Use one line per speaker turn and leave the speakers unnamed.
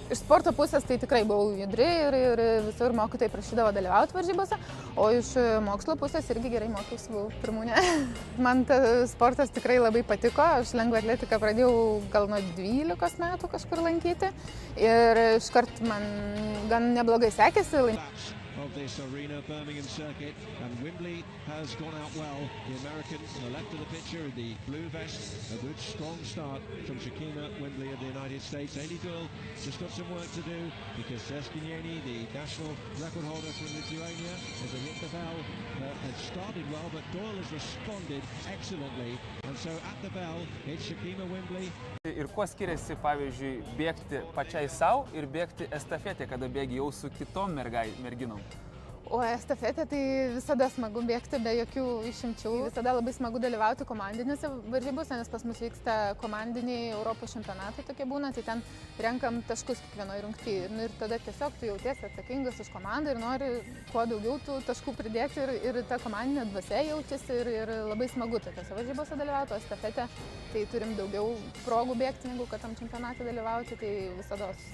Iš sporto pusės tai tikrai buvau judri ir visur mokytojai prašydavo dalyvauti varžybose, o iš mokslo pusės irgi gerai mokiausi, buvau pirmūnė. Man sportas tikrai labai patiko, aš lengvą atletiką pradėjau gal nuo 12 metų kažkur lankyti ir iškart man gan neblogai sekėsi.
Of this arena, Birmingham circuit, and Wembley has gone out well. The Americans on the left of the picture in the blue vest, a good strong start from Shakima Wembley of the United States. Eilidh Doyle just got some work to do because Seskiniemi, the national record holder from Lithuania, has hit the bell, had started well, but Doyle has responded excellently, and so at the bell it's Shakima Wembley.
Ir kuo skiriasi, pavyzdžiui, bėgti pačiai savo ir bėgti estafetė, kada bėgi jau su kitom merginom?
O estafetė tai visada smagu bėgti be jokių išimčių. Visada labai smagu dalyvauti komandinėse varžybose, nes pas mus vyksta komandiniai Europos čempionatai tokie būna, tai ten renkam taškus kiekvienoje rungtyje. Ir tada tiesiog tu jautiesi atsakingas už komandą ir nori kuo daugiau tų taškų pridėti ir ta komandinė dvasia jaučiasi ir labai smagu tokiose varžybose dalyvauti. O estafetė tai turim daugiau progų bėgti, negu kad tam čempionate dalyvauti, tai visados